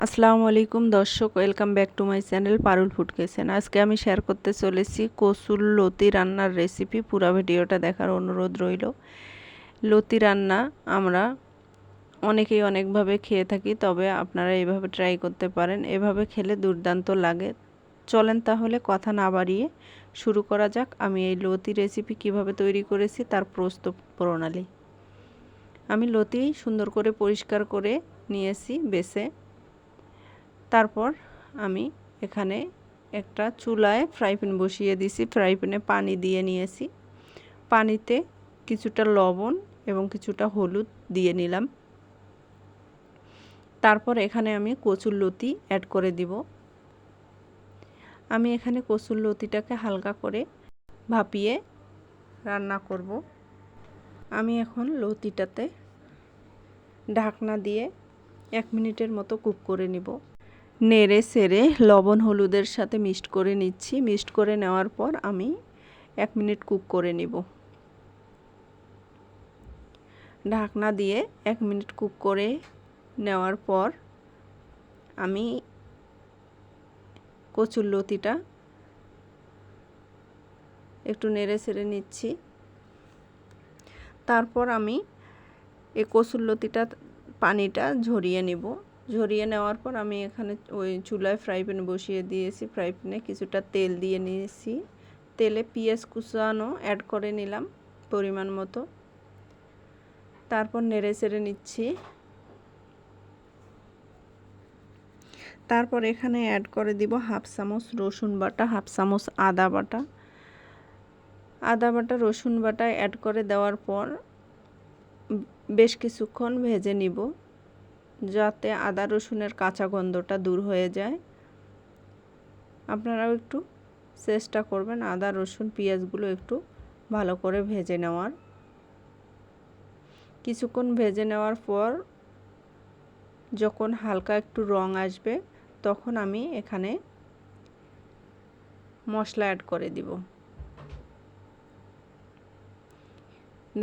আসসালামু আলাইকুম দর্শক, welcome back to my channel Parul food kitchen. আজকে আমি শেয়ার করতে চলেছি কচুর লতি রান্নার রেসিপি। পুরো ভিডিওটা দেখার অনুরোধ রইল। লতি রান্না আমরা অনেকেই অনেকভাবে খেয়ে থাকি, তবে আপনারা এভাবে ট্রাই করতে পারেন। এভাবে খেলে দুর্দান্ত লাগে। চলেন তাহলে কথা না বাড়িয়ে শুরু করা যাক। আমি এই লতি রেসিপি কিভাবে তৈরি করেছি তার প্রস্তুত প্রণালী। আমি লতি সুন্দর করে পরিষ্কার করে নিয়েছি বেছে। তারপর আমি এখানে একটা চুলায় ফ্রাই প্যান বসিয়ে দিয়েছি। ফ্রাই প্যানে পানি দিয়ে নিয়েছি। পানিতে কিছুটা লবণ এবং কিছুটা হলুদ দিয়ে নিলাম। তারপর এখানে আমি কচুর লতি অ্যাড করে দিব। আমি এখানে কচুর লতিটাকে হালকা করে ভাপিয়ে রান্না করব। আমি এখন লতিটাতে ঢাকনা দিয়ে 1 মিনিটের মতো কুক করে নিব। নেড়ে সেড়ে লবণ হলুদের সাথে মিক্সড করে নিচ্ছি। মিক্সড করে নেওয়ার পর আমি 1 মিনিট কুক করে নিব। ঢাকনা দিয়ে 1 মিনিট কুক করে নেওয়ার পর আমি কচুর লতিটা একটু নেড়ে ছেড়ে নিচ্ছি। তারপর আমি এই কচুর লতিটা পানিটা ঝরিয়ে নেব। ঝরিয়ে নেওয়ার পর আমি এখানে ওই চুলায় ফ্রাই প্যান বসিয়ে দিয়েছি। ফ্রাই প্যানে কিছুটা তেল দিয়ে নিয়েছি। তেলে পেঁয়াজ কুচানো অ্যাড করে নিলাম পরিমাণ মতো। তারপর নেড়ে চেড়ে নিচ্ছি। তারপর এখানে অ্যাড করে দিব হাফ চামচ রসুন বাটা, হাফ চামচ আদা বাটা। আদা বাটা রসুন বাটা অ্যাড করে দেওয়ার পর বেশ কিছুক্ষণ ভেজে নিব, যাতে আদা রসুনের কাঁচা গন্ধটা দূর হয়ে যায়। আপনারাও একটু চেষ্টা করবেন আদা রসুন পেঁয়াজগুলো একটু ভালো করে ভেজে নেওয়ার। কিছুক্ষণ ভেজে নেওয়ার পর যখন হালকা একটু রং আসবে তখন আমি এখানে মশলা অ্যাড করে দিব।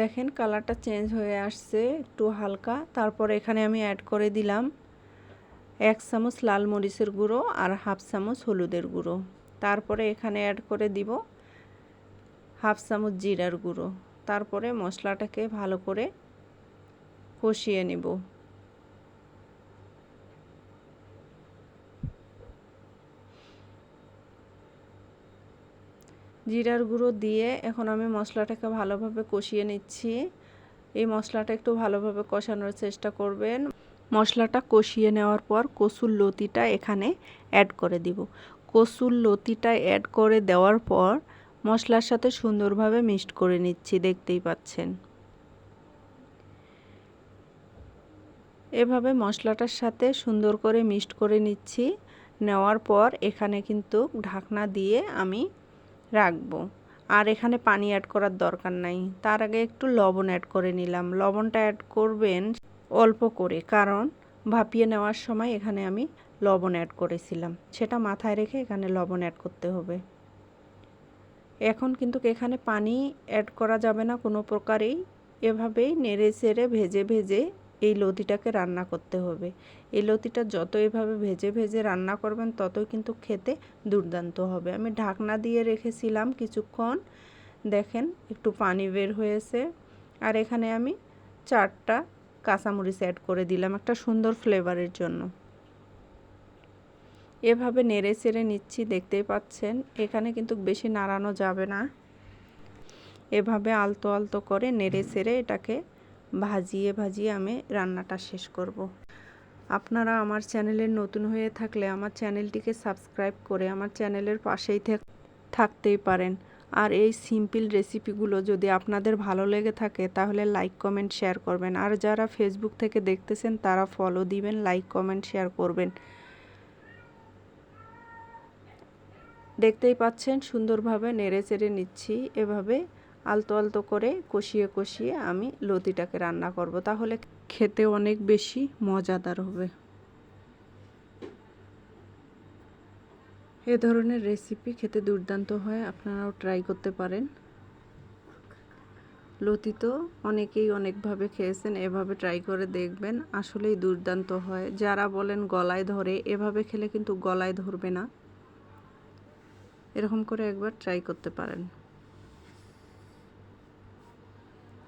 দেখেন কালারটা চেঞ্জ হয়ে আসছে একটু হালকা। তারপর এখানে আমি অ্যাড করে দিলাম 1 চামচ লাল মরিচের গুঁড়ো আর হাফ চামচ হলুদের গুঁড়ো। তারপরে এখানে অ্যাড করে দিব হাফ চামচ জিরার গুঁড়ো। তারপরে মশলাটাকে ভালো করে কষিয়ে নিব। জিরার গুঁড়ো দিয়ে এখন আমি মশলাটাকে ভালোভাবে কষিয়ে নিচ্ছি। এই মশলাটা একটু ভালোভাবে কষানোর চেষ্টা করবেন। মশলাটা কষিয়ে নেওয়ার পর কচুর লতিটা এখানে অ্যাড করে দিব। কচুর লতিটা অ্যাড করে দেওয়ার পর মশলার সাথে সুন্দরভাবে মিক্সড করে নিচ্ছি, দেখতেই পাচ্ছেন। এভাবে মশলাটার সাথে সুন্দর করে মিক্সড করে নিচ্ছি। নেওয়ার পর এখানে কিন্তু ঢাকনা দিয়ে আমি রাখবো। আর এখানে পানি অ্যাড করার দরকার নাই। তার আগে একটু লবণ অ্যাড করে নিলাম। লবণটা অ্যাড করবেন অল্প করে, কারণ ভাপিয়ে নেওয়ার সময় এখানে আমি লবণ অ্যাড করেছিলাম, সেটা মাথায় রেখে এখানে লবণ অ্যাড করতে হবে। এখন কিন্তু এখানে পানি অ্যাড করা যাবে না কোনো প্রকারেই। এভাবেই নেড়ে চেড়ে ভেজে ভেজে এই লতিটাকে রান্না করতে হবে। এই লতিটা যত এভাবে ভেজে ভেজে রান্না করবেন ততই কিন্তু খেতে দুর্দান্ত হবে। আমি ঢাকনা দিয়ে রেখেছিলাম কিছুক্ষণ। দেখেন একটু পানি বের হয়েছে। আর এখানে আমি 4টা কাঁচামরিচ অ্যাড করে দিলাম একটা সুন্দর ফ্লেভারের জন্য। এভাবে নেড়ে চেড়ে নিচ্ছি, দেখতেই পাচ্ছেন। এখানে কিন্তু বেশি নাড়ানো যাবে না। এভাবে আলতো আলতো করে নেড়ে চেড়ে এটাকে ভাজিয়ে ভাজিয়ে আমি রান্নাটা শেষ করব। আপনারা আমার চ্যানেলের নতুন হয়ে থাকলে আমার চ্যানেলটিকে সাবস্ক্রাইব করে আমার চ্যানেলের পাশেই থাকতেই পারেন। আর এই সিম্পল রেসিপিগুলো যদি আপনাদের ভালো লেগে থাকে তাহলে লাইক কমেন্ট শেয়ার করবেন। আর যারা ফেসবুক থেকে দেখতেছেন তারা ফলো দিবেন, লাইক কমেন্ট শেয়ার করবেন। দেখতেই পাচ্ছেন সুন্দরভাবে নেড়ে চেড়ে নিচ্ছি। এভাবে আলতো আলতো করে কষিয়ে কষিয়ে আমি লতিটাকে রান্না করব, তাহলে খেতে অনেক বেশি মজাদার হবে। এ ধরনের রেসিপি খেতে দুর্দান্ত হয়, আপনারাও ট্রাই করতে পারেন। লতি তো অনেকেই অনেকভাবে খেয়েছেন, এভাবে ট্রাই করে দেখবেন, আসলেই দুর্দান্ত হয়। যারা বলেন গলায় ধরে, এভাবে খেলে কিন্তু গলায় ধরবে না। এরকম করে একবার ট্রাই করতে পারেন।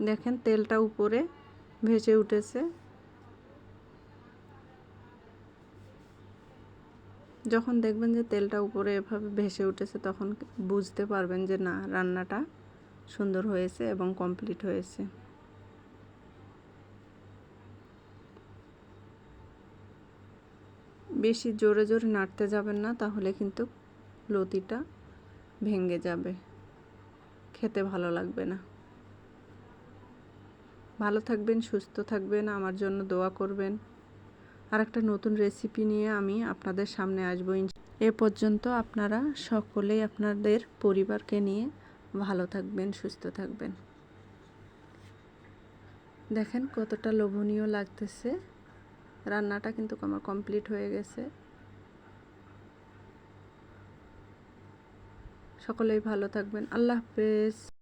দেখেন তেলটা উপরে ভেসে উঠেছে। যখন দেখবেন যে তেলটা উপরে এভাবে ভেসে উঠেছে, তখন বুঝতে পারবেন যে না, রান্নাটা সুন্দর হয়েছে এবং কমপ্লিট হয়েছে। বেশি জোরে জোরে নাড়তে যাবেন না, তাহলে কিন্তু লতিটা ভেঙে যাবে, খেতে ভালো লাগবে না। ভালো থাকবেন, সুস্থ থাকবেন, আমার জন্য দোয়া করবেন। আর একটা নতুন রেসিপি নিয়ে আমি আপনাদের সামনে আসবো। এ পর্যন্ত আপনারা সকলেই আপনাদের পরিবারকে নিয়ে ভালো থাকবেন, সুস্থ থাকবেন। দেখেন কতটা লোভনীয় লাগতেছে। রান্নাটা কিন্তু আমার কমপ্লিট হয়ে গেছে। সকলেই ভালো থাকবেন। আল্লাহ হাফেজ।